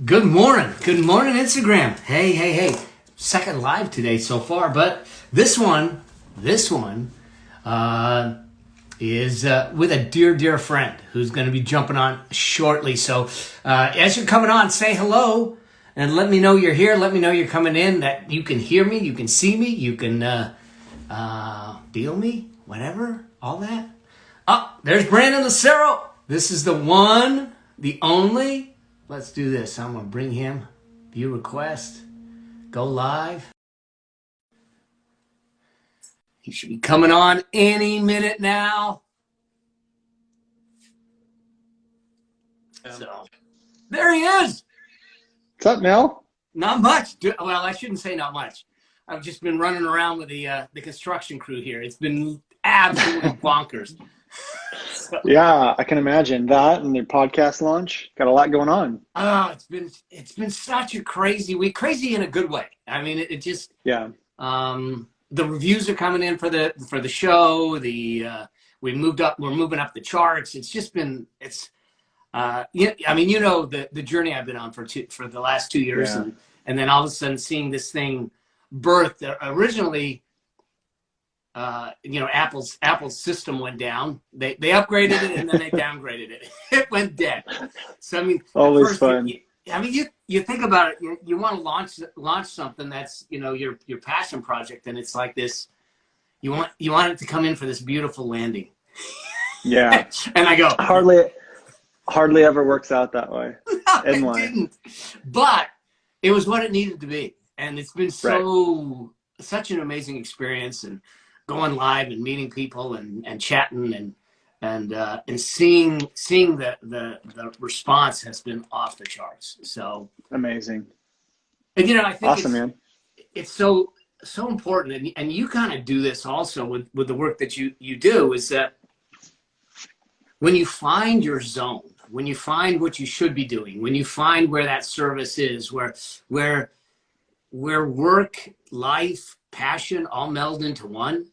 Good morning. Good morning, Instagram. Hey. Second live today so far, but this one is with a dear friend who's going to be jumping on shortly. So as you're coming on, say hello and let me know you're here. Let me know you're coming in, that you can hear me, you can see me, you can feel me, whatever, all that. Oh, there's Brandon Lucero. This is the one, the only. Let's do this. I'm going to bring him. View request. Go live. He should be coming on any minute now. So, there he is. What's up, Mel? Not much. Well, I shouldn't say not much. I've just been running around with the construction crew here. It's been absolutely bonkers. Yeah, I can imagine that, and your podcast launch. Got a lot going on. Oh, it's been such a crazy week. Crazy in a good way. I mean, it just the reviews are coming in for the show. We're moving up the charts. It's just been I mean, the journey I've been on for the last 2 years, and then all of a sudden seeing this thing birth. Originally, Apple's system went down. They upgraded it and then they downgraded it. It went dead. So I mean, always fun. You think about it. You want to launch something that's your passion project, and it's like this. You want it to come in for this beautiful landing. Yeah, and I go hardly ever works out that way. No, it didn't. But it was what it needed to be, and it's been such an amazing experience, and going live and meeting people and chatting and seeing the response has been off the charts. So amazing. And I think awesome, man. It's so important, and you kind of do this also with the work that you do, is that when you find your zone, when you find what you should be doing, when you find where that service is, where work, life, passion all meld into one.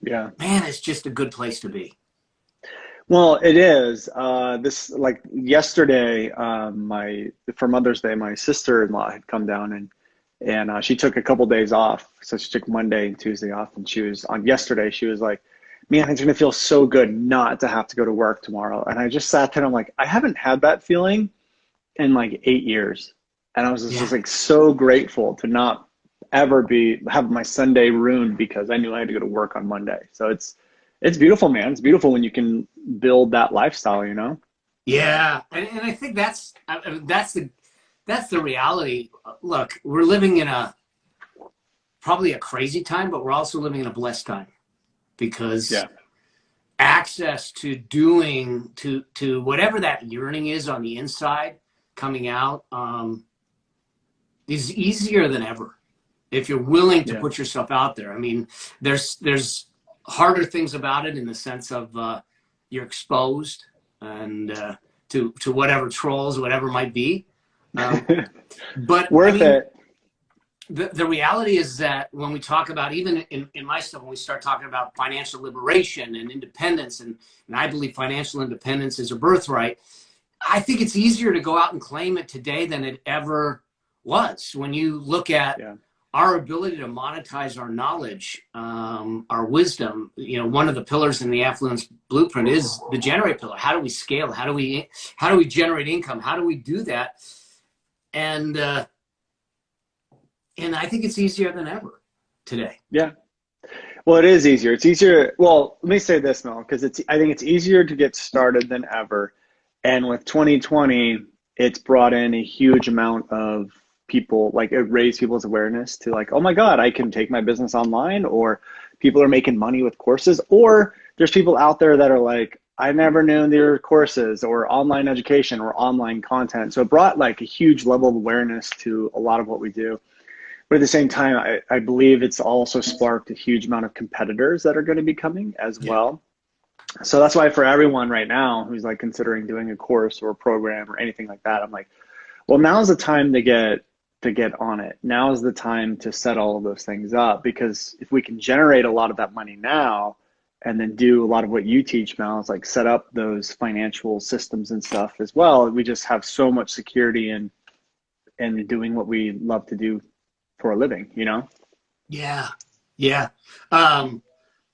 Yeah, man, it's just a good place to be. Well, it is. This, like yesterday, for Mother's Day, my sister-in-law had come down and she took a couple days off. So she took Monday and Tuesday off, and she was like, man, it's gonna feel so good not to have to go to work tomorrow. And I just sat there and I'm like, I haven't had that feeling in like 8 years. And I was just like so grateful to not ever have my Sunday ruined because I knew I had to go to work on Monday. So it's beautiful, man. It's beautiful when you can build that lifestyle, Yeah, and I think that's the reality. Look, we're living in probably a crazy time, but we're also living in a blessed time, because access to doing to whatever that yearning is on the inside coming out is easier than ever if you're willing to put yourself out there. I mean, there's harder things about it in the sense of you're exposed and to whatever trolls, whatever might be. But worth it. The reality is that when we talk about, even in my stuff, when we start talking about financial liberation and independence, and I believe financial independence is a birthright, I think it's easier to go out and claim it today than it ever was. When you look at our ability to monetize our knowledge, our wisdom, one of the pillars in the affluence blueprint is the generate pillar. How do we scale? How do we generate income? How do we do that? And I think it's easier than ever today. Yeah. Well, it is easier. It's easier. Well, let me say this, Mel, because I think it's easier to get started than ever. And with 2020, it's brought in a huge amount of people, like it raised people's awareness to like, oh my God, I can take my business online, or people are making money with courses, or there's people out there that are like, I never knew there were courses or online education or online content. So it brought like a huge level of awareness to a lot of what we do. But at the same time, I believe it's also sparked a huge amount of competitors that are going to be coming as well. So that's why for everyone right now who's like considering doing a course or a program or anything like that, I'm like, well, now's the time to get on it. Now is the time to set all of those things up, because if we can generate a lot of that money now and then do a lot of what you teach, Mel, is like set up those financial systems and stuff as well, we just have so much security in and doing what we love to do for a living, you know? Yeah. Yeah.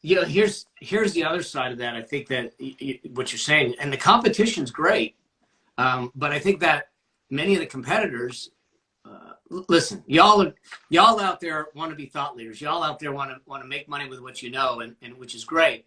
Here's the other side of that. I think that what you're saying, and the competition's great. But I think that many of the competitors, listen, y'all out there want to be thought leaders. Y'all out there want to make money with what you know, and which is great.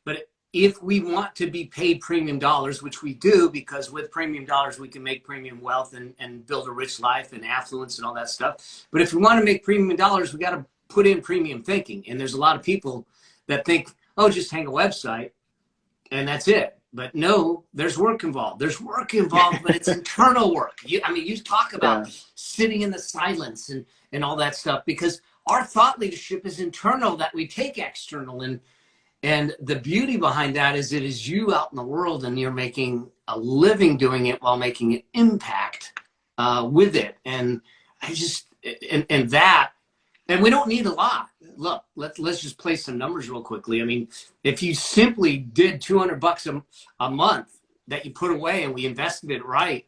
But if we want to be paid premium dollars, which we do, because with premium dollars, we can make premium wealth and build a rich life and affluence and all that stuff. But if we want to make premium dollars, we got to put in premium thinking. And there's a lot of people that think, oh, just hang a website and that's it. But no, there's work involved. There's work involved, but it's internal work. You talk about sitting in the silence and all that stuff, because our thought leadership is internal that we take external. And the beauty behind that is it is you out in the world and you're making a living doing it while making an impact with it. And I just, and that, and we don't need a lot. Look, let's just play some numbers real quickly. I mean, if you simply did $200 a month that you put away and we invested it right,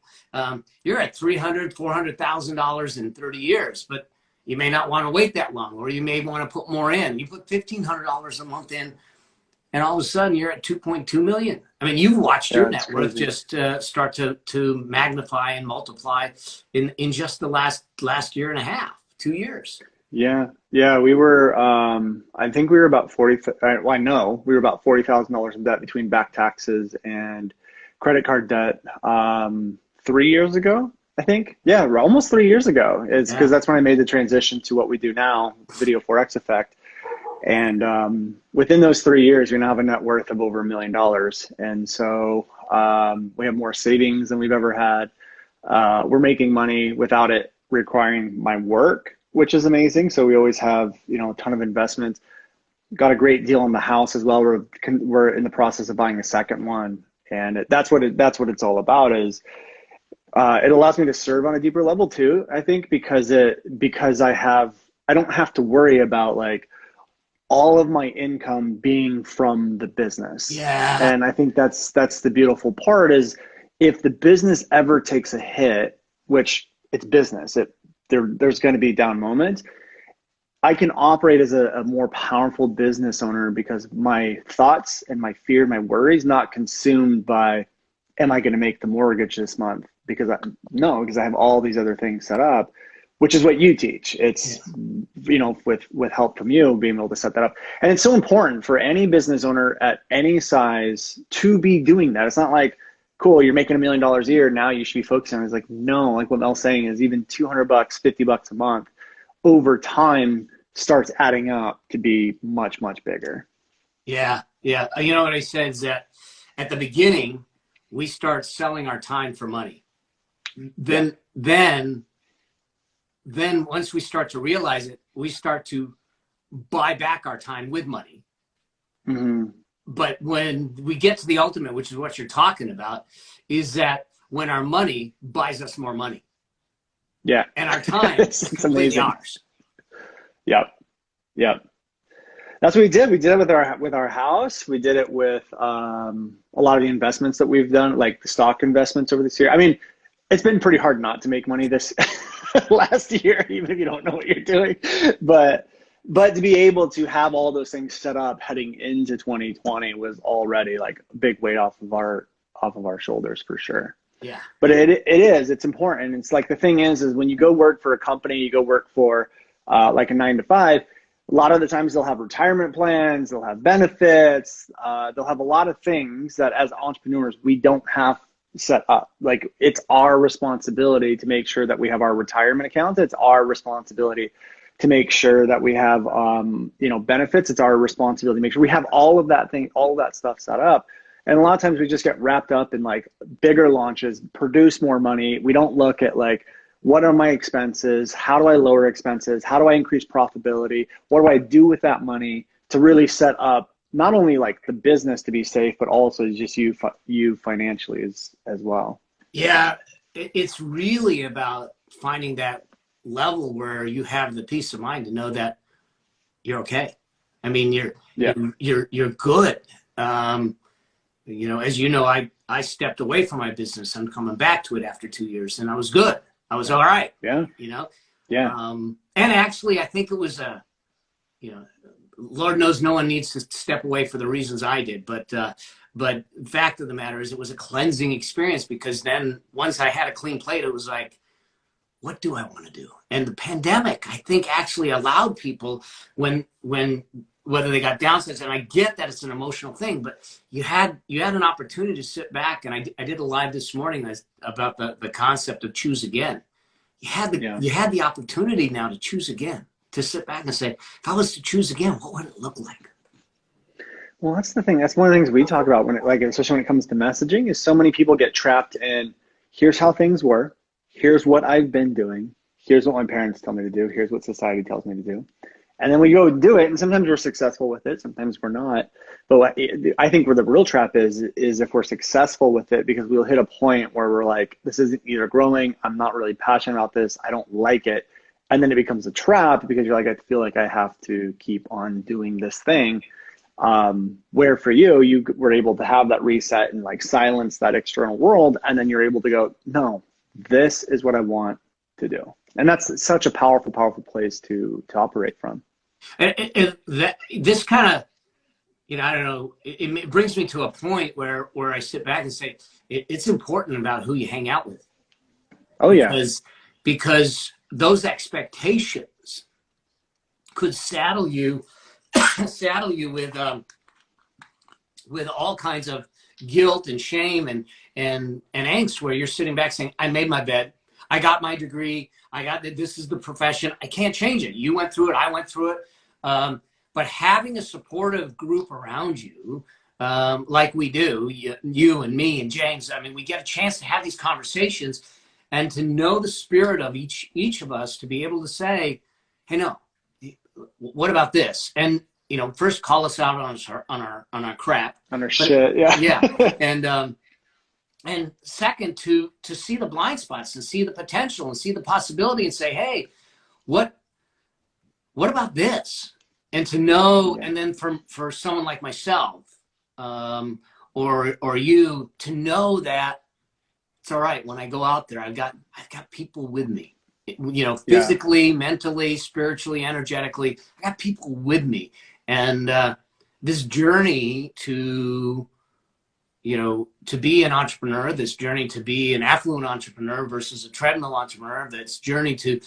you're at $300,000, $400,000 in 30 years. But you may not want to wait that long, or you may want to put more in. You put $1,500 a month in, and all of a sudden you're at 2.2 million. I mean, you've watched your net worth just start to magnify and multiply in just the last year and a half, 2 years. Yeah. We were, I think we were about I know we were about $40,000 in debt between back taxes and credit card debt 3 years ago, I think. Yeah, almost 3 years ago. It's because that's when I made the transition to what we do now, Video Forex Effect. And within those 3 years, we now have a net worth of over $1 million. And so we have more savings than we've ever had. We're making money without it requiring my work, which is amazing. So we always have, a ton of investments. Got a great deal on the house as well. We're in the process of buying a second one, and that's what it's all about. Is it allows me to serve on a deeper level too. I think because I don't have to worry about like all of my income being from the business. Yeah. And I think that's the beautiful part is if the business ever takes a hit, which it's business, there's going to be down moments. I can operate as a more powerful business owner because my thoughts and my fear, my worries, not consumed by, am I going to make the mortgage this month? Because I have all these other things set up, which is what you teach. It's, with help from you, being able to set that up. And it's so important for any business owner at any size to be doing that. It's not like, cool, you're making $1 million a year, now you should be focusing on it. It's like, no, like what Mel's saying is even $200, $50 a month over time starts adding up to be much, much bigger. Yeah. You know what I said is that at the beginning, we start selling our time for money. Then once we start to realize it, we start to buy back our time with money. Mm-hmm. But when we get to the ultimate, which is what you're talking about, is that when our money buys us more money. Yeah. And our time is completely ours. Yep. That's what we did. We did it with our house. We did it with a lot of the investments that we've done, like the stock investments over this year. I mean, it's been pretty hard not to make money this last year, even if you don't know what you're doing. But to be able to have all those things set up heading into 2020 was already like a big weight off of our shoulders for sure. Yeah. But it's important. It's like the thing is when you go work for a company, you go work for like a 9 to 5, a lot of the times they'll have retirement plans, they'll have benefits, they'll have a lot of things that as entrepreneurs, we don't have set up. Like it's our responsibility to make sure that we have our retirement accounts. It's our responsibility to make sure that we have, benefits. It's our responsibility to make sure we have all of that stuff set up. And a lot of times we just get wrapped up in like bigger launches, produce more money. We don't look at like, what are my expenses? How do I lower expenses? How do I increase profitability? What do I do with that money to really set up not only like the business to be safe, but also just you financially as well. Yeah, it's really about finding that level where you have the peace of mind to know that you're okay. I mean, you're good. As you know, I stepped away from my business. I'm coming back to it after 2 years, and I was good. I was all right. Yeah. You know? Yeah. And actually, I think it was Lord knows no one needs to step away for the reasons I did. But the fact of the matter is it was a cleansing experience, because then once I had a clean plate, it was like, what do I want to do? And the pandemic, I think, actually allowed people when whether they got downsides, and I get that it's an emotional thing, but you had an opportunity to sit back, and I did a live this morning about the concept of choose again. You had the opportunity now to choose again, to sit back and say, if I was to choose again, what would it look like? Well, that's the thing. That's one of the things we talk about especially when it comes to messaging, is so many people get trapped in, here's how things were. Here's what I've been doing. Here's what my parents tell me to do. Here's what society tells me to do. And then we go do it. And sometimes we're successful with it. Sometimes we're not. But what I think where the real trap is if we're successful with it, because we'll hit a point where we're like, this isn't either growing. I'm not really passionate about this. I don't like it. And then it becomes a trap, because you're like, I feel like I have to keep on doing this thing. Where for you were able to have that reset and like silence that external world. And then you're able to go, no, this is what I want to do. And that's such a powerful, powerful place to operate from. And this kind of, I don't know, it brings me to a point where I sit back and say, it's important about who you hang out with. Oh, yeah. Because those expectations could saddle you with all kinds of guilt and shame and angst, where you're sitting back saying, I made my bed, I got my degree, this is the profession, I can't change it. You went through it, I went through it. But having a supportive group around you, like we do, you and me and James, I mean, we get a chance to have these conversations and to know the spirit of each of us, to be able to say, hey, no, what about this? And first call us out on our crap, on our shit, yeah, yeah, and second to see the blind spots and see the potential and see the possibility and say, hey, what about this? And to know, and then for someone like myself, or you, to know that it's all right when I go out there. I've got people with me, physically, mentally, spiritually, energetically. I got people with me, and this journey to be an entrepreneur, this journey to be an affluent entrepreneur versus a treadmill entrepreneur, this journey to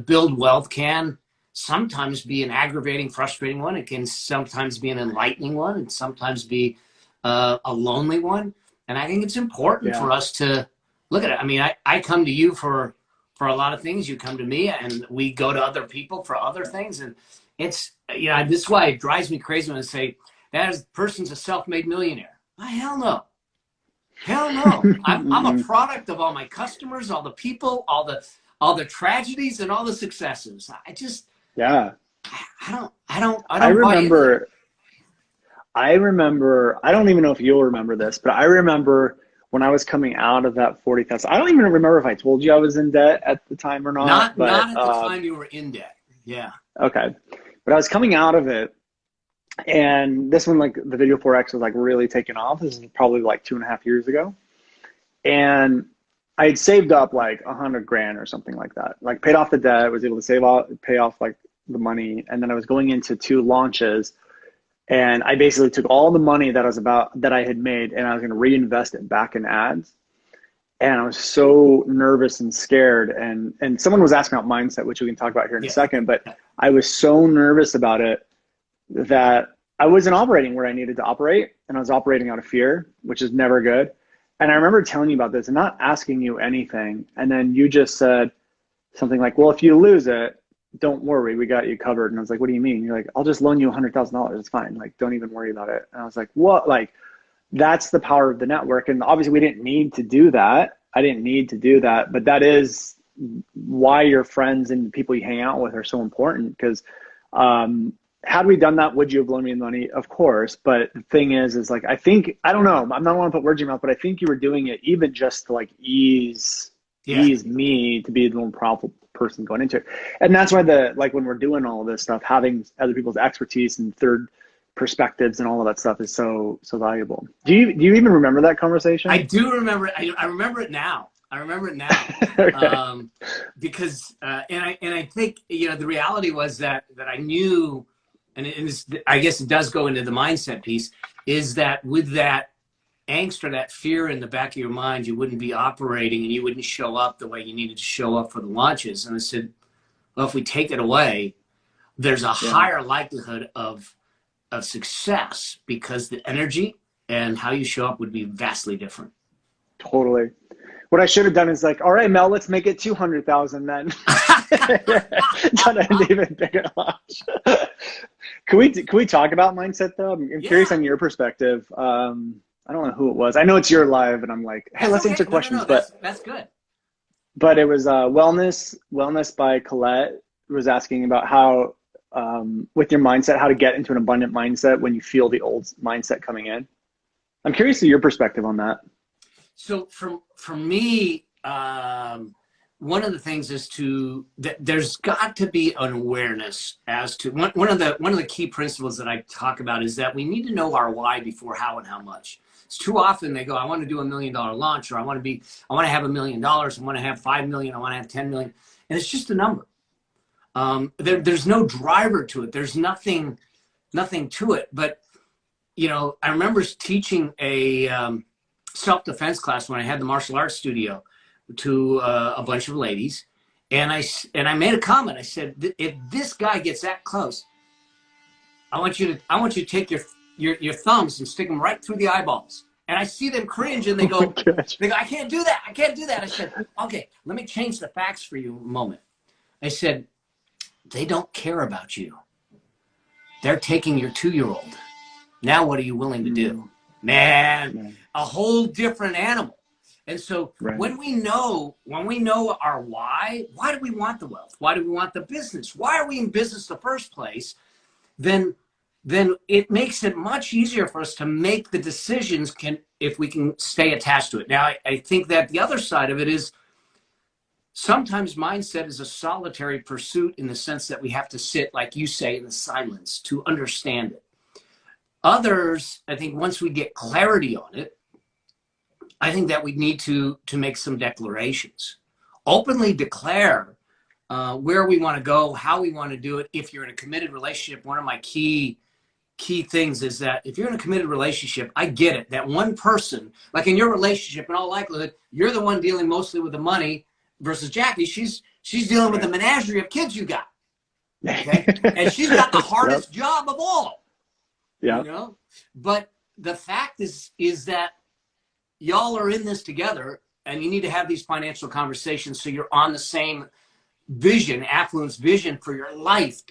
build wealth can sometimes be an aggravating, frustrating one. It can sometimes be an enlightening one, and sometimes be a lonely one. And I think it's important for us to look at it. I mean, I come to you for a lot of things. You come to me, and we go to other people for other things. And it's, this is why it drives me crazy when I say that person's a self-made millionaire. Why, hell no. Hell no. I'm a product of all my customers, all the people, all the tragedies and all the successes. I remember, I don't even know if you'll remember this, but I remember when I was coming out of that 40,000, I don't even remember if I told you I was in debt at the time or not. Not at the time you were in debt. Yeah. Okay. But I was coming out of it, and this one, like the Video 4X was like really taking off. This is probably like 2.5 years ago. And I had saved up like $100,000 or something like that, like paid off the debt, was able to pay off like the money. And then I was going into 2 launches, and I basically took all the money that I had made, and I was going to reinvest it back in ads. And I was so nervous and scared. And someone was asking about mindset, which we can talk about here in a second, but I was so nervous about it that I wasn't operating where I needed to operate. And I was operating out of fear, which is never good. And I remember telling you about this and not asking you anything. And then you just said something like, well, if you lose it, don't worry, we got you covered. And I was like, what do you mean? You're like, I'll just loan you $100,000. It's fine. Like, don't even worry about it. And I was like, what? Like, that's the power of the network. And obviously we didn't need to do that. I didn't need to do that, but that is why your friends and people you hang out with are so important. Because had we done that, would you have loaned me the money? Of course. But the thing is like, I don't know, I'm not want to put words in your mouth, but I think you were doing it even just to like ease me to be the more powerful person going into it. And that's why when we're doing all of this stuff, having other people's expertise and third perspectives and all of that stuff is so valuable. Do you even remember that conversation? I do remember. I remember it now. Okay. because I think, you know, the reality was that I knew, and I guess it does go into the mindset piece, is that with that angst or that fear in the back of your mind, you wouldn't be operating and you wouldn't show up the way you needed to show up for the launches. And I said, well, if we take it away, there's a higher likelihood of success, because the energy and how you show up would be vastly different. Totally. What I should have done is like, all right, Mel, let's make it 200,000 then. Done an even bigger launch. Can we talk about mindset though? I'm curious on your perspective. I don't know who it was. I know it's your live, and I'm like, hey, let's answer questions. No, that's good. But it was Wellness by Colette was asking about how, with your mindset, how to get into an abundant mindset when you feel the old mindset coming in. I'm curious to your perspective on that. So for me, one of the things is there's got to be an awareness as to one of the key principles that I talk about is that we need to know our why before how and how much. It's too often they go, I want to do $1 million launch, or I want to have $1 million, I want to have 5 million, I want to have 10 million, and it's just a number. There's no driver to it. There's nothing to it. But you know, I remember teaching a self-defense class when I had the martial arts studio to a bunch of ladies, and I made a comment. I said, if this guy gets that close, I want you to take your thumbs and stick them right through the eyeballs. And I see them cringe, and they go, I can't do that. I can't do that. I said, okay, let me change the facts for you a moment. I said, they don't care about you. They're taking your 2-year-old. Now what are you willing to do? Man, a whole different animal. And so when we know our why do we want the wealth? Why do we want the business? Why are we in business in the first place? Then it makes it much easier for us to make the decisions if we can stay attached to it. Now, I think that the other side of it is sometimes mindset is a solitary pursuit, in the sense that we have to sit, like you say, in the silence to understand it. Others, I think once we get clarity on it, I think that we need to make some declarations. Openly declare where we want to go, how we want to do it. If you're in a committed relationship, one of my key things is that if you're in a committed relationship, I get it, that one person, like in your relationship, in all likelihood, you're the one dealing mostly with the money versus Jackie. She's dealing with the menagerie of kids you got. Okay? And she's got the hardest job of all. Yeah. You know? But the fact is that y'all are in this together, and you need to have these financial conversations so you're on the same vision, affluence vision for your life.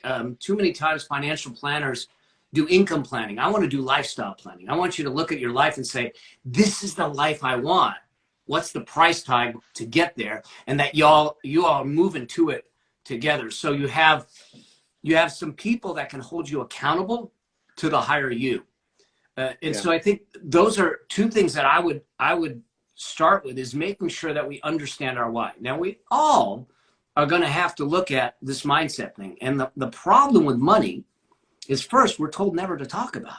Too many times financial planners do income planning. I want to do lifestyle planning. I want you to look at your life and say, this is the life I want. What's the price tag to get there? And that you all are moving to it together. So you have some people that can hold you accountable to the higher you. So I think those are two things that I would start with, is making sure that we understand our why. Now, we all are going to have to look at this mindset thing. And the problem with money is, first, we're told never to talk about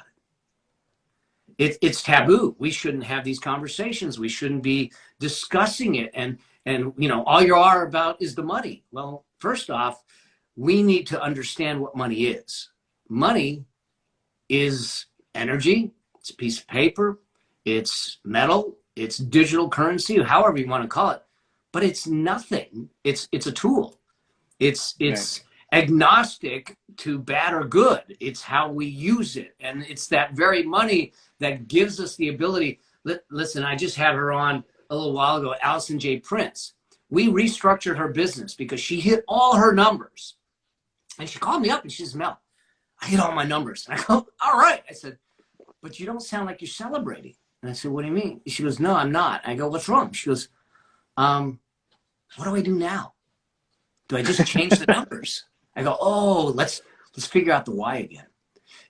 it. It's taboo. We shouldn't have these conversations. We shouldn't be discussing it. And you know, all you are about is the money. Well, first off, we need to understand what money is. Money is energy, it's a piece of paper, it's metal, it's digital currency, however you want to call it, but it's nothing. It's a tool. It's agnostic to bad or good. It's how we use it. And it's that very money that gives us the ability. Listen, I just had her on a little while ago, Allison J. Prince. We restructured her business because she hit all her numbers. And she called me up and she says, Mel, I hit all my numbers. And I go, all right. I said, but you don't sound like you're celebrating. And I said, what do you mean? She goes, no, I'm not. I go, what's wrong? She goes, what do I do now? Do I just change the numbers? I go, oh, let's figure out the why again.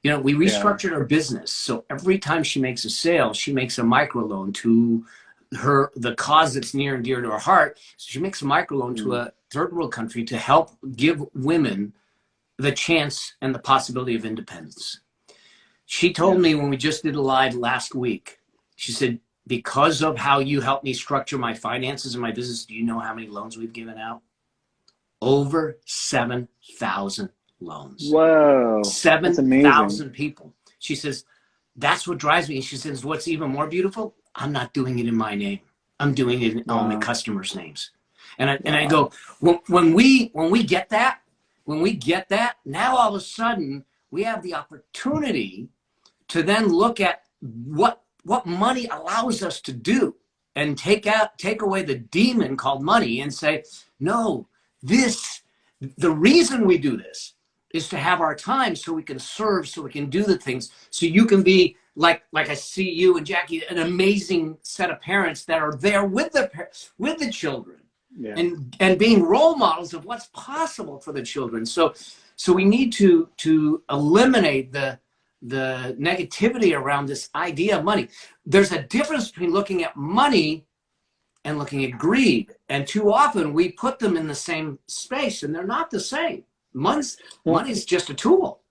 You know, we restructured her business. So every time she makes a sale, she makes a microloan to the cause that's near and dear to her heart. So she makes a microloan to a third world country to help give women the chance and the possibility of independence. She told me when we just did a live last week, she said, because of how you helped me structure my finances and my business, do you know how many loans we've given out? over 7,000 loans. Whoa, that's amazing. 7,000 people. She says, that's what drives me. She says, what's even more beautiful? I'm not doing it in my name. I'm doing it in all my customers' names. And I go, when we get that, now all of a sudden we have the opportunity to then look at what money allows us to do, and take away the demon called money and say, no, the reason we do this is to have our time so we can serve, so we can do the things, so you can be like I see you and Jackie, an amazing set of parents that are there with the children, yeah, and being role models of what's possible for the children. So we need to eliminate the negativity around this idea of money. There's a difference between looking at money and looking at greed, and too often we put them in the same space, and they're not the same. Money's just a tool.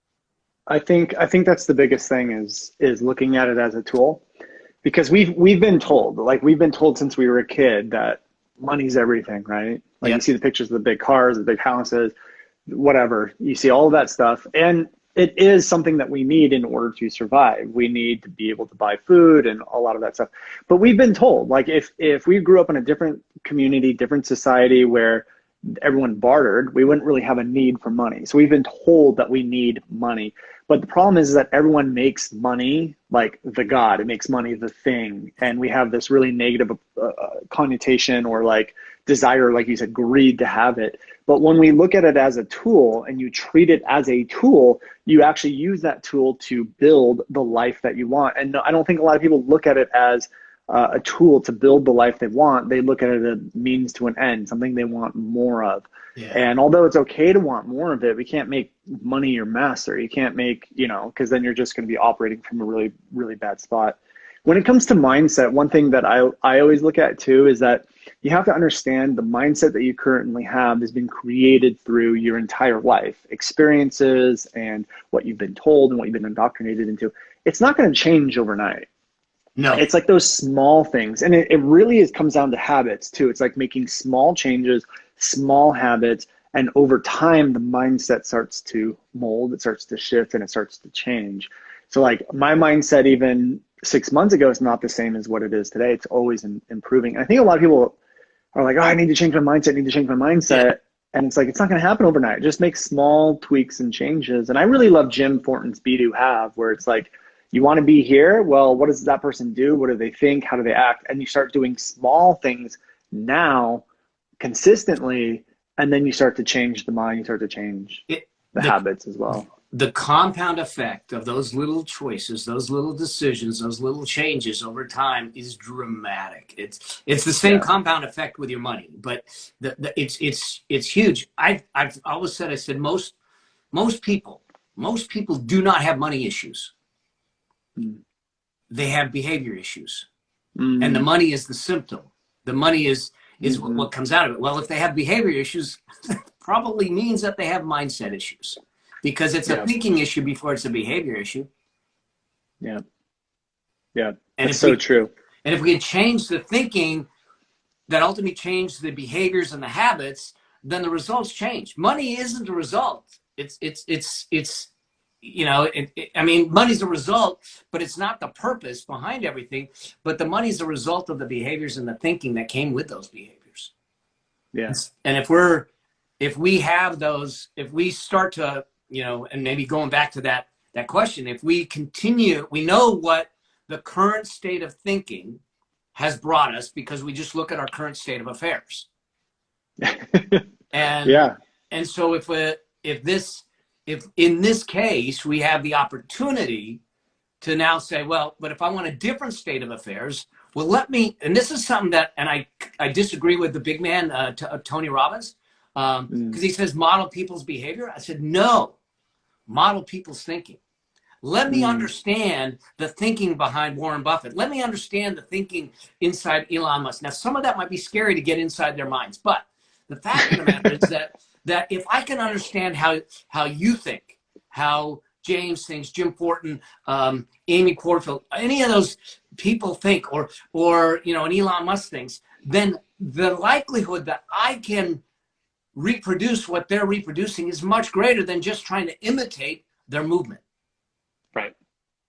I think that's the biggest thing is looking at it as a tool, because we've been told since we were a kid that money's everything, right? Like, yep. You see the pictures of the big cars, the big houses, whatever. You see all of that stuff, and it is something that we need in order to survive. We need to be able to buy food and a lot of that stuff. But we've been told, like, if we grew up in a different community, different society where everyone bartered, we wouldn't really have a need for money. So we've been told that we need money. But the problem is that everyone makes money like the God. It makes money the thing. And we have this really negative connotation, or like desire, like you said, greed to have it. But when we look at it as a tool and you treat it as a tool, you actually use that tool to build the life that you want. And I don't think a lot of people look at it as a tool to build the life they want. They look at it as a means to an end, something they want more of. Yeah. And although it's okay to want more of it, we can't make money your master. You can't make, because then you're just going to be operating from a really, really bad spot. When it comes to mindset, one thing that I always look at too is that you have to understand the mindset that you currently have has been created through your entire life, experiences and what you've been told and what you've been indoctrinated into. It's not going to change overnight. No. It's like those small things. And it really comes down to habits too. It's like making small changes, small habits, and over time the mindset starts to mold, it starts to shift, and it starts to change. So like my mindset even 6 months ago is not the same as what it is today. It's always improving. And I think a lot of people are like, oh, I need to change my mindset. Yeah. And it's like, it's not going to happen overnight. Just make small tweaks and changes. And I really love Jim Thornton's Be Do Have, where it's like, you want to be here? Well, what does that person do? What do they think? How do they act? And you start doing small things now consistently, and then you start to change the mind. You start to change the habits as well. The compound effect of those little choices, those little decisions, those little changes over time is dramatic. It's the same compound effect with your money, but it's huge. I've always said, I said most people do not have money issues. They have behavior issues, and the money is the symptom. The money is what comes out of it. Well, if they have behavior issues, probably means that they have mindset issues, because it's a thinking issue before it's a behavior issue. Yeah. And it's so true. And if we can change the thinking, that ultimately change the behaviors and the habits, then the results change. Money isn't a result. I mean, money's a result, but it's not the purpose behind everything. But the money's a result of the behaviors and the thinking that came with those behaviors. Yes. And if we have those, if we start to, and maybe going back to that question, if we continue, we know what the current state of thinking has brought us, because we just look at our current state of affairs. And so if in this case, we have the opportunity to now say, well, but if I want a different state of affairs, well, and this is something that, and I disagree with the big man, Tony Robbins, because he says model people's behavior. I said, no, model people's thinking. Let me understand the thinking behind Warren Buffett. Let me understand the thinking inside Elon Musk. Now, some of that might be scary to get inside their minds, but the fact of the matter is that if I can understand how you think, how James thinks, Jim Thornton, Amy Porterfield, any of those people think, or an Elon Musk thinks, then the likelihood that I can reproduce what they're reproducing is much greater than just trying to imitate their movement. Right.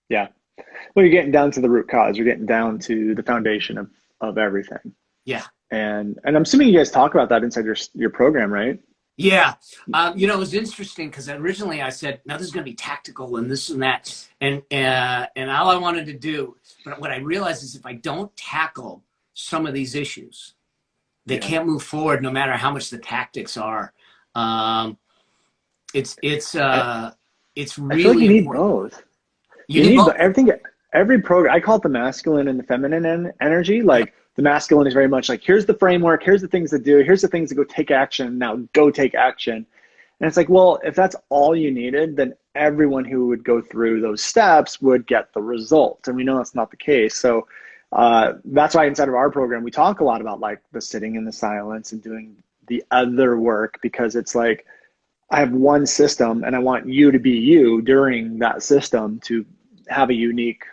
Yeah. Well, you're getting down to the root cause. You're getting down to the foundation of everything. Yeah. And I'm assuming you guys talk about that inside your program, right? Yeah. You know, it was interesting because originally I said, now this is going to be tactical and this and that. And all I wanted to do, but what I realized is if I don't tackle some of these issues, they can't move forward no matter how much the tactics are. It's really I feel like you need important. both. You need both. Everything, every program, I call it the masculine and the feminine energy. Like the masculine is very much like, here's the framework, here's the things to do, here's the things to go take action, now go take action. And it's like, well, if that's all you needed, then everyone who would go through those steps would get the result. And we know that's not the case. So that's why inside of our program, we talk a lot about like the sitting in the silence and doing the other work, because it's like, I have one system and I want you to be you during that system to have a unique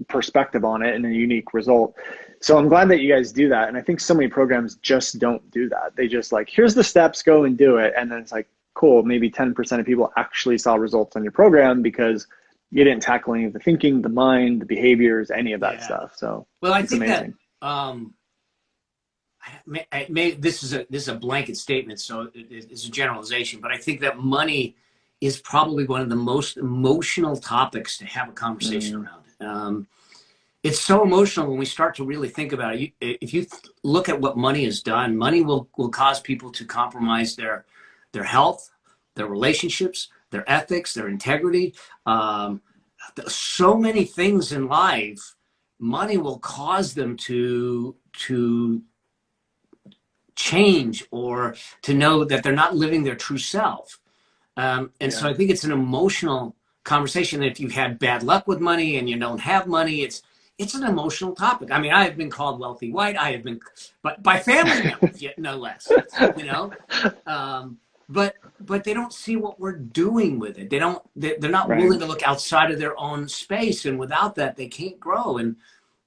perspective on it and a unique result. So I'm glad that you guys do that. And I think so many programs just don't do that. They just like, here's the steps, go and do it. And then it's like, cool, maybe 10% of people actually saw results on your program because you didn't tackle any of the thinking, the mind, the behaviors, any of that stuff. So well, I it's think amazing. that this is a blanket statement, so it's a generalization, but I think that money is probably one of the most emotional topics to have a conversation around. It's so emotional when we start to really think about it. If you look at what money has done, money will cause people to compromise their health, their relationships, their ethics, their integrity. So many things in life, money will cause them to change or to know that they're not living their true self. So I think it's an emotional conversation. If you've had bad luck with money and you don't have money, it's an emotional topic. I mean, I have been called wealthy white. I have been, but by family members, yet no less, you know? But they don't see what we're doing with it. They're not willing to look outside of their own space. And without that, they can't grow.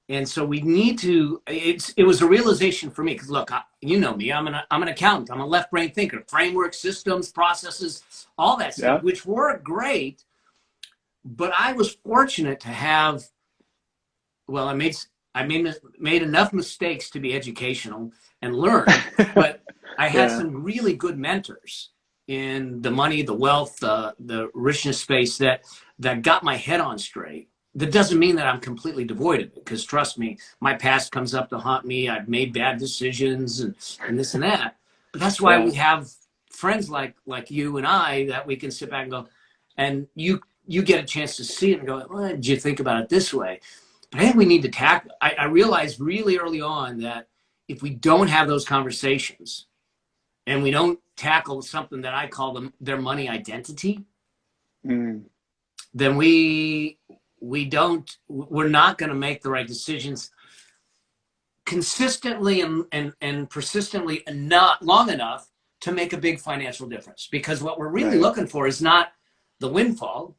And so we need to, it was a realization for me, because look, you know me, I'm an accountant. I'm a left brain thinker, frameworks, systems, processes, all that stuff, which were great. But I was fortunate to have, well, I made enough mistakes to be educational and learn, but I had some really good mentors in the money, the wealth, the richness space that got my head on straight. That doesn't mean that I'm completely devoid of it, because trust me, my past comes up to haunt me. I've made bad decisions and this and that. But that's why we have friends like you and I that we can sit back and go, and you get a chance to see it and go, well, did you think about it this way? But I think we need to tackle. I realized really early on that if we don't have those conversations and we don't tackle something that I call their money identity, then we're not going to make the right decisions consistently and persistently and not long enough to make a big financial difference. Because what we're really looking for is not the windfall.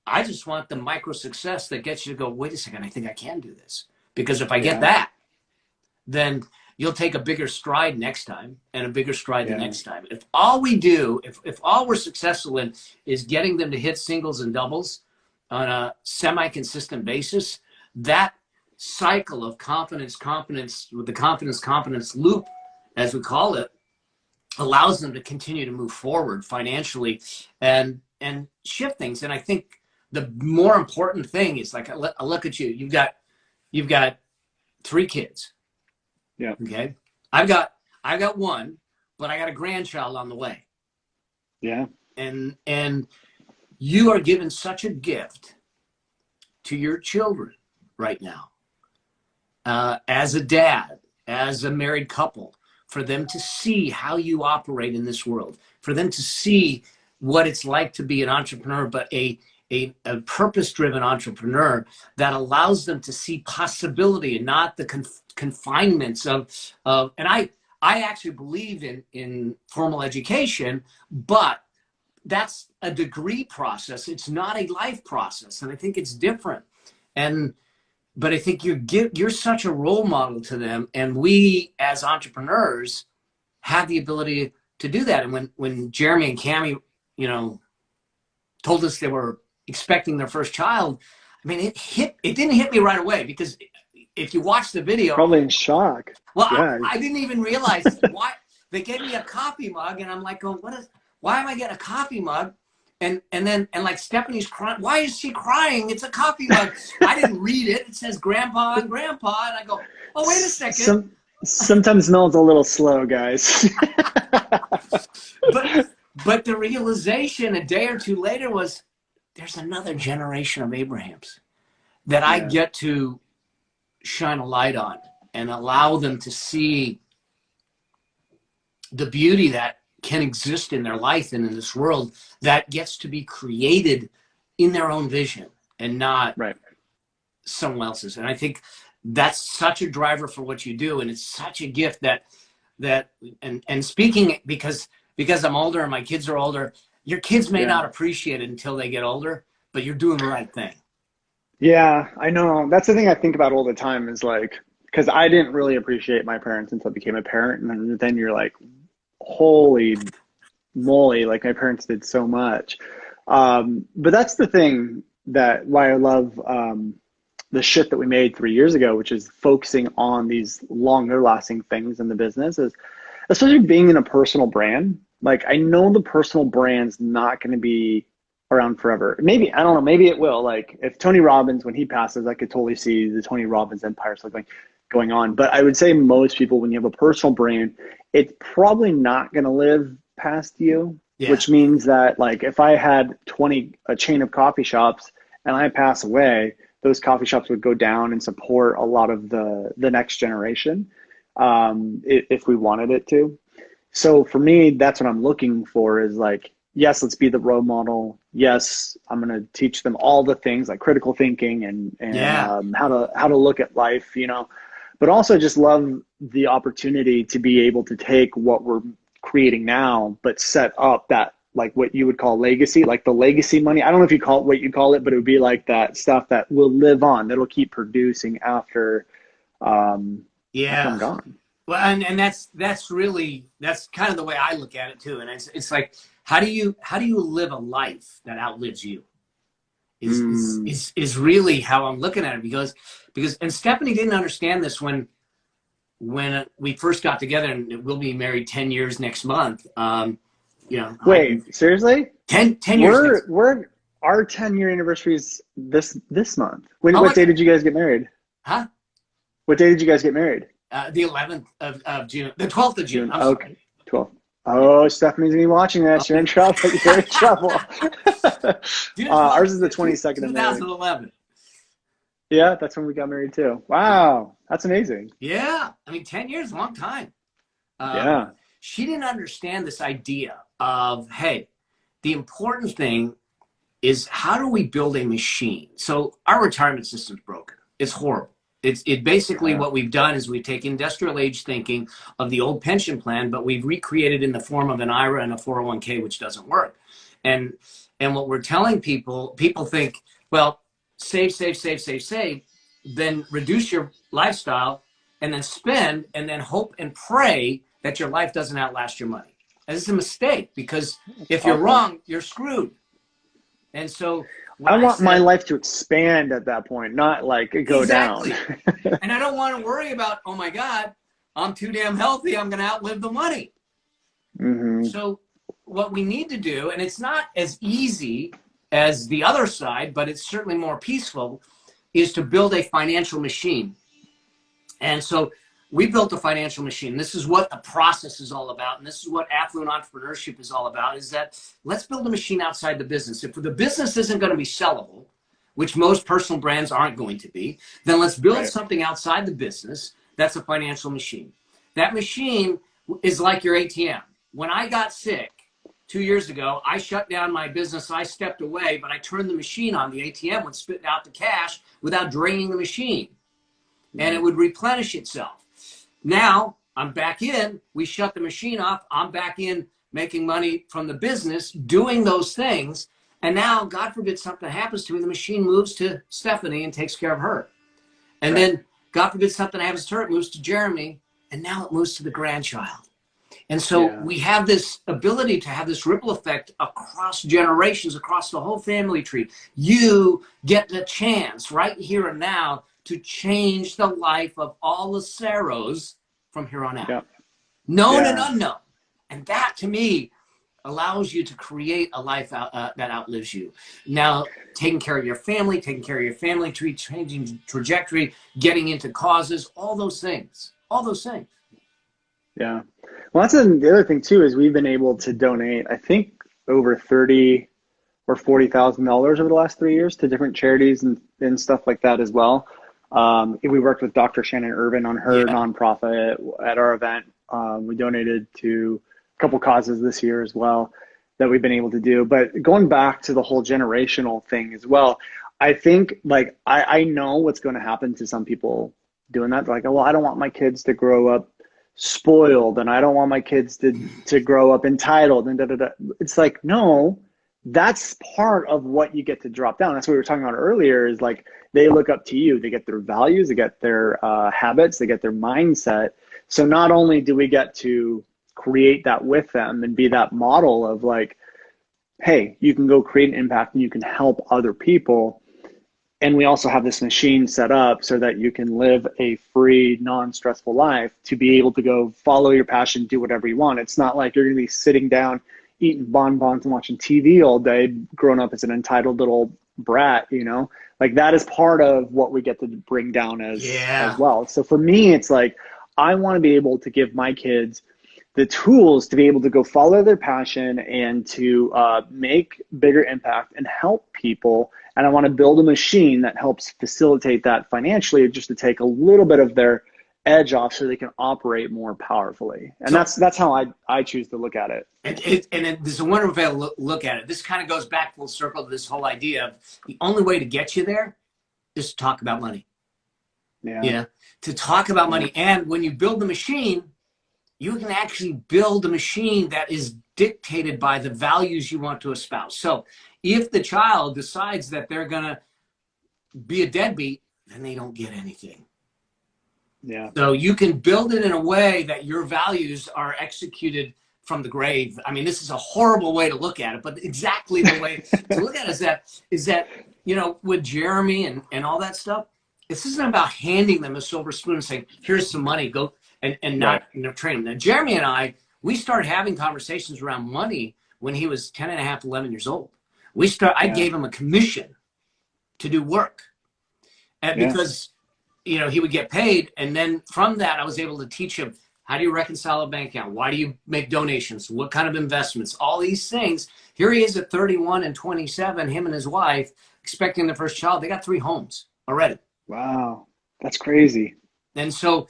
I just want the micro success that gets you to go, wait a second, I think I can do this. Because if I get that, then you'll take a bigger stride next time and a bigger stride the next time. If all we do, if all we're successful in is getting them to hit singles and doubles on a semi-consistent basis, that cycle of confidence with the confidence loop, as we call it, allows them to continue to move forward financially and shift things. And I think the more important thing is, like, I look at you, you've got 3 kids. Yeah. Okay. I've got one, but I got a grandchild on the way. Yeah. And you are given such a gift to your children right now, as a dad, as a married couple, for them to see how you operate in this world, for them to see what it's like to be an entrepreneur, but a purpose-driven entrepreneur that allows them to see possibility and not the confinements of and I actually believe in formal education, but that's a degree process. It's not a life process. And I think it's different. But I think you're such a role model to them. And we as entrepreneurs have the ability to do that. And when Jeremy and Cammie, you know, told us they were expecting their first child, I mean, it didn't hit me right away, because if you watch the video, probably in shock. Well, yeah. I didn't even realize why they gave me a coffee mug, and I'm like, going, why am I getting a coffee mug? And like Stephanie's crying. Why is she crying? It's a coffee mug. I didn't read it. It says Grandpa and Grandpa, and I go, oh, wait a second. Sometimes Mel's a little slow, guys. but the realization a day or two later was, there's another generation of Abrahams that I get to shine a light on and allow them to see the beauty that can exist in their life and in this world that gets to be created in their own vision and not someone else's. And I think that's such a driver for what you do. And it's such a gift and speaking because I'm older and my kids are older, your kids may not appreciate it until they get older, but you're doing the right thing. Yeah, I know. That's the thing I think about all the time is like, because I didn't really appreciate my parents until I became a parent. And then you're like, holy moly, like my parents did so much. But that's the thing why I love the shift that we made 3 years ago, which is focusing on these longer lasting things in the business, is especially being in a personal brand. Like, I know the personal brand's not going to be around forever. Maybe, I don't know, maybe it will. Like, if Tony Robbins, when he passes, I could totally see the Tony Robbins empire still going on. But I would say most people, when you have a personal brand, it's probably not going to live past you, which means that, like, if I had a chain of coffee shops and I pass away, those coffee shops would go down and support a lot of the next generation, if we wanted it to. So for me, that's what I'm looking for, is like, yes, let's be the role model. Yes, I'm going to teach them all the things like critical thinking and how to look at life, you know, but also just love the opportunity to be able to take what we're creating now, but set up that, like, what you would call legacy, like the legacy money. I don't know if you call it what you call it, but it would be like that stuff that will live on, that'll keep producing after I'm gone. Well, and that's kind of the way I look at it too. And it's like, how do you live a life that outlives you? Is really how I'm looking at it, because and Stephanie didn't understand this when we first got together, and we'll be married 10 years next month. You know, wait, seriously? 10 years. Our 10-year anniversary is this month. What day did you guys get married? Huh? What day did you guys get married? The 11th of June, the 12th of June. Okay, 12th. Oh, Stephanie's gonna be watching this. You're in trouble. You're in trouble. Dude, ours is the 22nd of May. 2011. Yeah, that's when we got married too. Wow, that's amazing. Yeah, I mean, 10 years, a long time. She didn't understand this idea of, hey, the important thing is, how do we build a machine? So our retirement system's broken. It's horrible. It basically, what we've done is we take industrial age thinking of the old pension plan, but we've recreated in the form of an IRA and a 401k, which doesn't work. And what we're telling people think, well, save, then reduce your lifestyle, and then spend, and then hope and pray that your life doesn't outlast your money. And it's a mistake, because if you're wrong, you're screwed. And so I want my life to expand at that point, not like go down. And I don't want to worry about, oh my God, I'm too damn healthy, I'm going to outlive the money. So what we need to do, and it's not as easy as the other side, but it's certainly more peaceful, is to build a financial machine. And so we built a financial machine. This is what the process is all about. And this is what affluent entrepreneurship is all about, is that let's build a machine outside the business. If the business isn't going to be sellable, which most personal brands aren't going to be, then let's build something outside the business that's a financial machine. That machine is like your ATM. When I got sick 2 years ago, I shut down my business. I stepped away, but I turned the machine on. The ATM would spit out the cash without draining the machine, and it would replenish itself. Now I'm back in, we shut the machine off, I'm back in making money from the business, doing those things. And now, God forbid something happens to me, the machine moves to Stephanie and takes care of her. And then, God forbid something happens to her, it moves to Jeremy, and now it moves to the grandchild. And so we have this ability to have this ripple effect across generations, across the whole family tree. You get the chance right here and now to change the life of all the Luceros from here on out, known and unknown. And that, to me, allows you to create a life that outlives you. Now, taking care of your family tree, changing trajectory, getting into causes, all those things. Yeah. Well, that's the other thing too, is we've been able to donate, I think, over $30,000 or $40,000 over the last 3 years to different charities and stuff like that as well. We worked with Dr. Shannon Irvin on her nonprofit at our event. We donated to a couple causes this year as well that we've been able to do. But going back to the whole generational thing as well, I think, like, I know what's going to happen to some people doing that. They're like, oh, well, I don't want my kids to grow up spoiled, and I don't want my kids to grow up entitled, and It's like, no, that's part of what you get to drop down. That's what we were talking about earlier, is like, they look up to you. They get their values, they get their habits, they get their mindset. So not only do we get to create that with them and be that model of like, hey, you can go create an impact and you can help other people. And we also have this machine set up so that you can live a free, non-stressful life to be able to go follow your passion, do whatever you want. It's not like you're going to be sitting down, eating bonbons and watching TV all day, growing up as an entitled little brat, you know? Like, that is part of what we get to bring down as well. So for me, it's like, I want to be able to give my kids the tools to be able to go follow their passion and to make bigger impact and help people. And I want to build a machine that helps facilitate that financially, just to take a little bit of their edge off so they can operate more powerfully. And that's how I choose to look at it. And there's a wonderful way to look at it. This kind of goes back full circle to this whole idea of the only way to get you there is to talk about money. Yeah. To talk about money. And when you build the machine, you can actually build a machine that is dictated by the values you want to espouse. So if the child decides that they're going to be a deadbeat, then they don't get anything. Yeah. So you can build it in a way that your values are executed from the grave. I mean, this is a horrible way to look at it, but exactly the way to look at it is that, you know, with Jeremy and all that stuff, this isn't about handing them a silver spoon and saying, here's some money, go and not, you know, train them. Now, Jeremy and we started having conversations around money when he was 10 and a half, 11 years old. I gave him a commission to do work, and because, you know, he would get paid. And then from that, I was able to teach him, how do you reconcile a bank account? Why do you make donations? What kind of investments? All these things. Here he is at 31 and 27, him and his wife, expecting their first child. They got 3 homes already. Wow. That's crazy. And so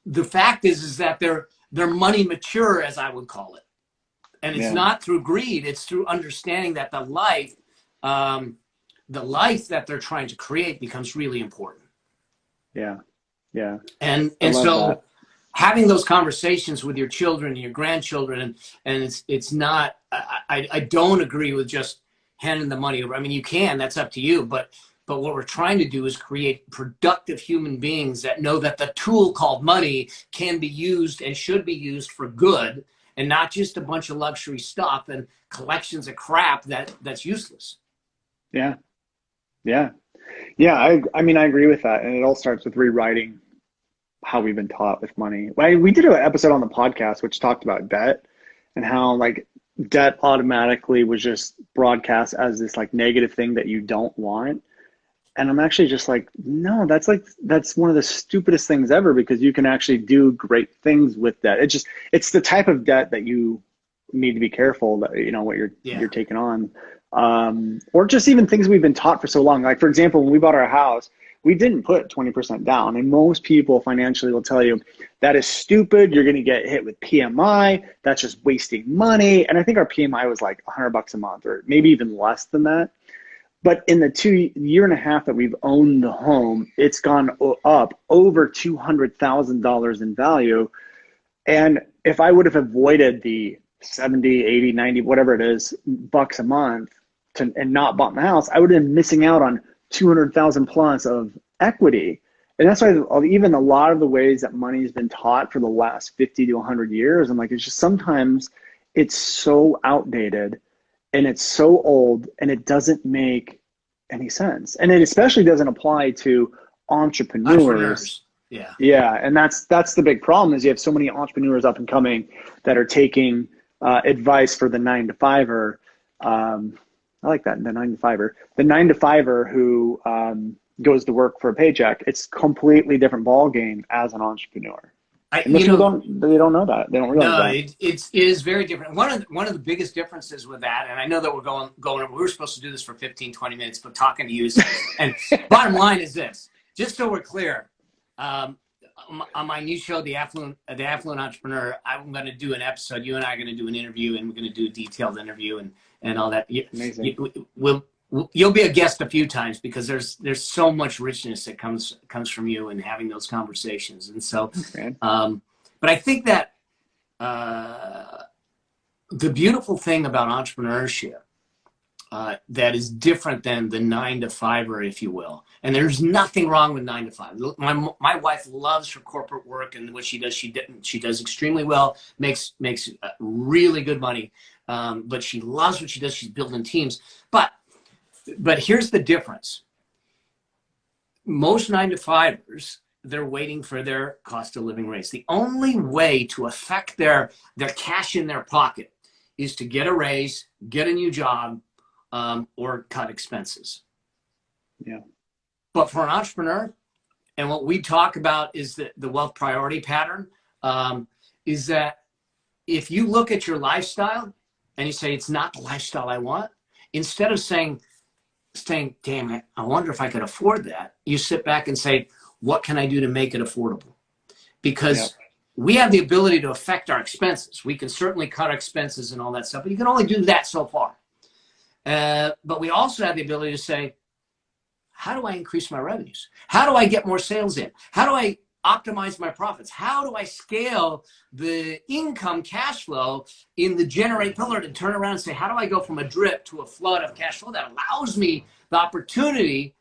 the fact is that they're money mature, as I would call it. And it's not through greed. It's through understanding that the life that they're trying to create becomes really important. Yeah. Yeah. And so having those conversations with your children and your grandchildren, and it's not, I don't agree with just handing the money over. I mean, you can, that's up to you, but what we're trying to do is create productive human beings that know that the tool called money can be used and should be used for good, and not just a bunch of luxury stuff and collections of crap that's useless. Yeah. Yeah. Yeah. I mean, I agree with that. And it all starts with rewriting how we've been taught with money. We did an episode on the podcast which talked about debt and how, like, debt automatically was just broadcast as this like negative thing that you don't want. And I'm actually just like, no, that's one of the stupidest things ever, because you can actually do great things with debt. It's the type of debt that you need to be careful that, you know, what you're taking on. Or just even things we've been taught for so long. Like, for example, when we bought our house, we didn't put 20% down. And most people financially will tell you that is stupid. You're going to get hit with PMI. That's just wasting money. And I think our PMI was like $100 a month, or maybe even less than that. But in the year and a half that we've owned the home, it's gone up over $200,000 in value. And if I would have avoided the 70, 80, 90, whatever it is, bucks a month and not bought my house, I would have been missing out on 200,000 plus of equity. And that's why even a lot of the ways that money has been taught for the last 50 to 100 years, I'm like, it's just sometimes it's so outdated and it's so old and it doesn't make any sense. And it especially doesn't apply to entrepreneurs. Yeah. Yeah. And that's the big problem is you have so many entrepreneurs up and coming that are taking advice for the 9-to-5er. I like that, the 9-to-5er. The 9-to-5er who goes to work for a paycheck. It's completely different ball game as an entrepreneur. And most people don't know that. They don't realize that. It is very different. One of the biggest differences with that, and I know that we're going. We were supposed to do this for 15, 20 minutes, but talking to you is, and bottom line is this, just so we're clear, on my new show, The Affluent Entrepreneur, I'm going to do an episode. You and I are going to do an interview, and we're going to do a detailed interview and all that. Amazing. You'll be a guest a few times because there's so much richness that comes from you and having those conversations. And so, but I think that the beautiful thing about entrepreneurship that is different than the 9-to-5er, if you will. And there's nothing wrong with 9-to-5. My wife loves her corporate work and what she does. She does extremely well, makes really good money. But she loves what she does. She's building teams. But here's the difference. Most 9-to-5ers, they're waiting for their cost of living raise. The only way to affect their cash in their pocket is to get a raise, get a new job, or cut expenses. Yeah. But for an entrepreneur, and what we talk about is the wealth priority pattern, is that if you look at your lifestyle and you say, it's not the lifestyle I want, instead of saying, damn it, I wonder if I could afford that, you sit back and say, what can I do to make it affordable? Because we have the ability to affect our expenses. We can certainly cut our expenses and all that stuff, but you can only do that so far. But we also have the ability to say, how do I increase my revenues? How do I get more sales in? How do I optimize my profits? How do I scale the income cash flow in the generate pillar to turn around and say, how do I go from a drip to a flood of cash flow that allows me the opportunity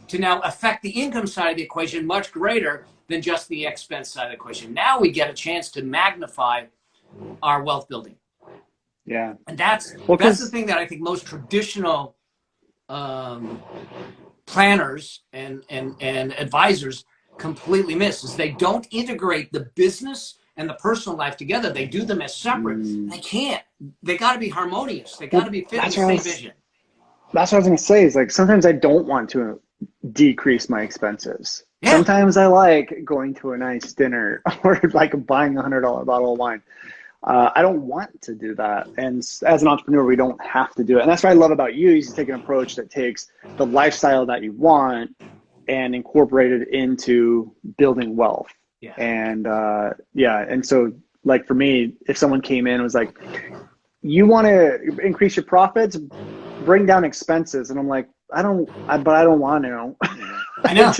to now affect the income side of the equation much greater than just the expense side of the equation? Now we get a chance to magnify our wealth building. Yeah. And that's the thing that I think most traditional planners and advisors completely miss, is they don't integrate the business and the personal life together. They do them as separate. They can't. They got to be harmonious. They got to be fit in the same vision. That's what I was going to say, is like, sometimes I don't want to decrease my expenses. Yeah. Sometimes I like going to a nice dinner or like buying $100 bottle of wine. I don't want to do that. And as an entrepreneur, we don't have to do it. And that's what I love about you. You take an approach that takes the lifestyle that you want and incorporate it into building wealth. Yeah. And and so, like, for me, if someone came in and was like, you want to increase your profits, bring down expenses. And I'm like, I don't want to. I know.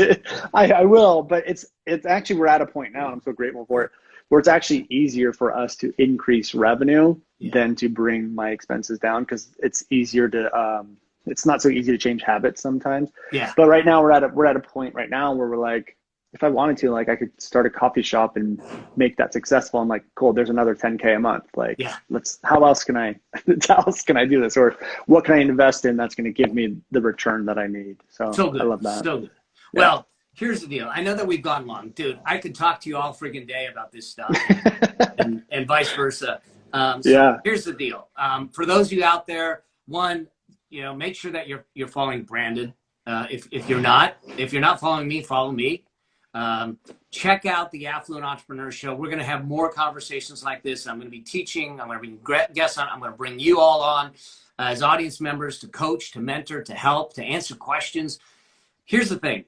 I will, but it's actually, we're at a point now, and I'm so grateful for it, where it's actually easier for us to increase revenue than to bring my expenses down, because it's easier to it's not so easy to change habits sometimes. Yeah. But right now we're at a point right now where we're like, if I wanted to, like, I could start a coffee shop and make that successful. I'm like, cool, there's another 10K a month. Like, how else can I do this? Or what can I invest in that's going to give me the return that I need? So good. I love that. So good. Yeah. Well, here's the deal. I know that we've gone long. Dude, I could talk to you all freaking day about this stuff and vice versa. Here's the deal. For those of you out there, one, make sure that you're following Brandon. If you're not following me, follow me. Check out the Affluent Entrepreneur Show. We're going to have more conversations like this. I'm going to be teaching. I'm going to bring guests on. I'm going to bring you all on as audience members to coach, to mentor, to help, to answer questions. Here's the thing.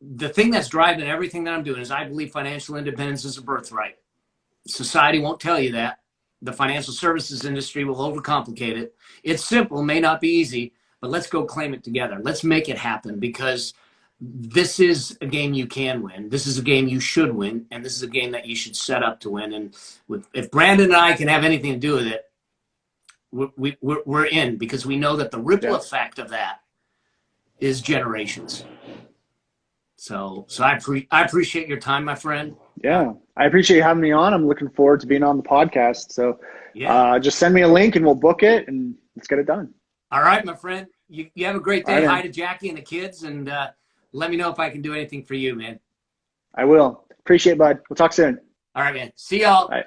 The thing that's driving everything that I'm doing is I believe financial independence is a birthright. Society won't tell you that. The financial services industry will overcomplicate it. It's simple, may not be easy, but let's go claim it together. Let's make it happen, because this is a game you can win. This is a game you should win, and this is a game that you should set up to win. And if Brandon and I can have anything to do with it, we're in, because we know that the ripple effect of that is generations. So I appreciate your time, my friend. Yeah, I appreciate you having me on. I'm looking forward to being on the podcast. So Yeah. just send me a link and we'll book it and let's get it done. All right, my friend. You have a great All day. right, Hi man. to Jackie and the kids, and let me know if I can do anything for you, man. I will. Appreciate it, bud. We'll talk soon. All right, man. See y'all. Bye.